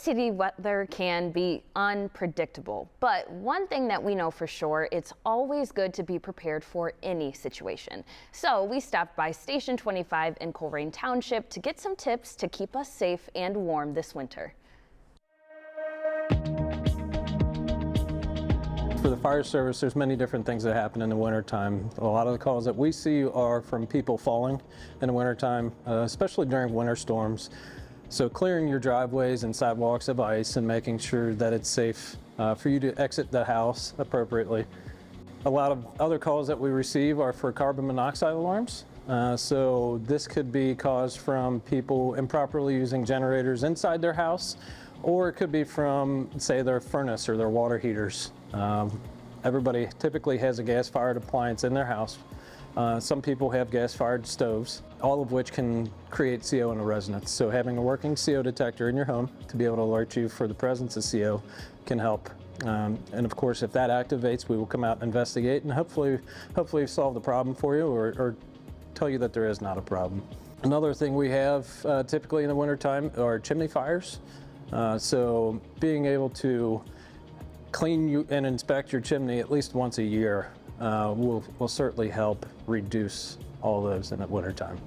City weather can be unpredictable, but one thing that we know for sure, it's always good to be prepared for any situation. So we stopped by Station 25 in Colerain Township to get some tips to keep us safe and warm this winter. For the fire service, there's many different things that happen in the wintertime. A lot of the calls that we see are from people falling in the wintertime, especially during winter storms. So clearing your driveways and sidewalks of ice and making sure that it's safe for you to exit the house appropriately. A lot of other calls that we receive are for carbon monoxide alarms. So this could be caused from people improperly using generators inside their house, or it could be from, say, their furnace or their water heaters. Everybody typically has a gas-fired appliance in their house. Some people have gas-fired stoves, all of which can create CO in a residence. So having a working CO detector in your home to be able to alert you for the presence of CO can help. And of course, if that activates, we will come out and investigate and hopefully solve the problem for you or tell you that there is not a problem. Another thing we have typically in the wintertime are chimney fires. So being able to clean and inspect your chimney at least once a year will certainly help reduce all those in the wintertime.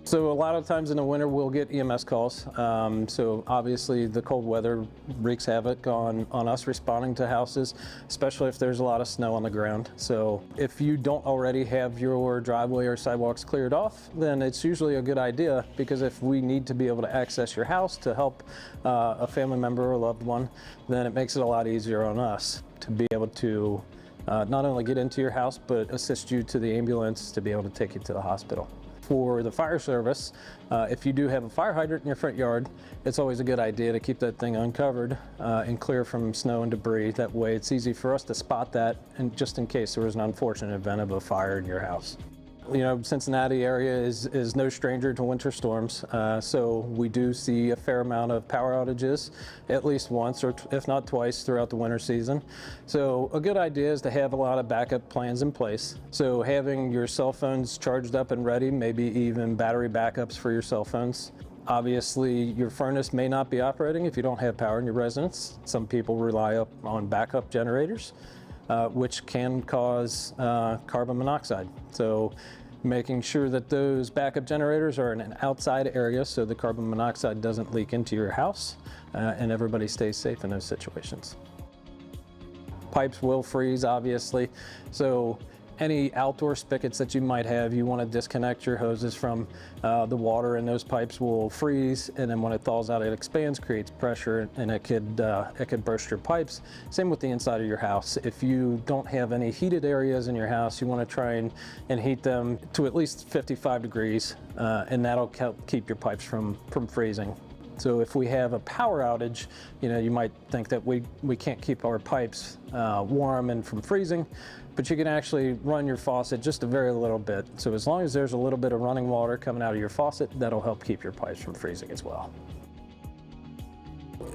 So a lot of times in the winter we'll get EMS calls. So obviously the cold weather wreaks havoc on us responding to houses, especially if there's a lot of snow on the ground. So if you don't already have your driveway or sidewalks cleared off, then it's usually a good idea, because if we need to be able to access your house to help a family member or a loved one, then it makes it a lot easier on us to be able to not only get into your house, but assist you to the ambulance to be able to take you to the hospital. For the fire service, if you do have a fire hydrant in your front yard, it's always a good idea to keep that thing uncovered and clear from snow and debris. That way it's easy for us to spot that, and just in case there was an unfortunate event of a fire in your house. You know, Cincinnati area is no stranger to winter storms, so we do see a fair amount of power outages at least once or if not twice throughout the winter season. So a good idea is to have a lot of backup plans in place. So having your cell phones charged up and ready, maybe even battery backups for your cell phones. Obviously, your furnace may not be operating if you don't have power in your residence. Some people rely on backup generators, which can cause carbon monoxide. So making sure that those backup generators are in an outside area so the carbon monoxide doesn't leak into your house and everybody stays safe in those situations. Pipes will freeze, obviously, so any outdoor spigots that you might have, you want to disconnect your hoses from the water, and those pipes will freeze, and then when it thaws out, it expands, creates pressure, and it could burst your pipes. Same with the inside of your house. If you don't have any heated areas in your house, you want to try and heat them to at least 55 degrees, and that'll help keep your pipes from freezing. So if we have a power outage, you know, you might think that we can't keep our pipes warm and from freezing, but you can actually run your faucet just a very little bit. So as long as there's a little bit of running water coming out of your faucet, that'll help keep your pipes from freezing as well.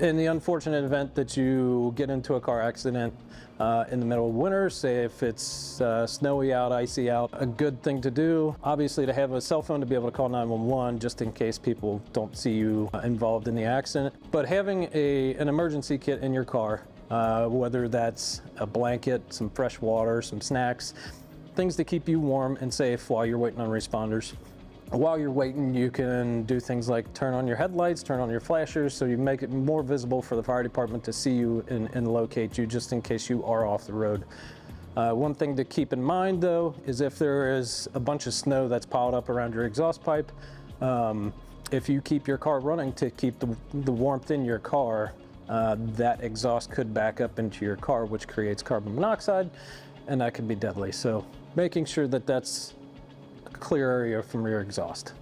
In the unfortunate event that you get into a car accident in the middle of winter, say if it's snowy out, icy out, a good thing to do, obviously, to have a cell phone to be able to call 911 just in case people don't see you involved in the accident. But having an emergency kit in your car, whether that's a blanket, some fresh water, some snacks, things to keep you warm and safe while you're waiting on responders. While you're waiting, you can do things like turn on your headlights, turn on your flashers, so you make it more visible for the fire department to see you and locate you just in case you are off the road. One thing to keep in mind, though, is if there is a bunch of snow that's piled up around your exhaust pipe, if you keep your car running to keep the warmth in your car, that exhaust could back up into your car, which creates carbon monoxide, and that can be deadly. So making sure that that's clear area from your exhaust.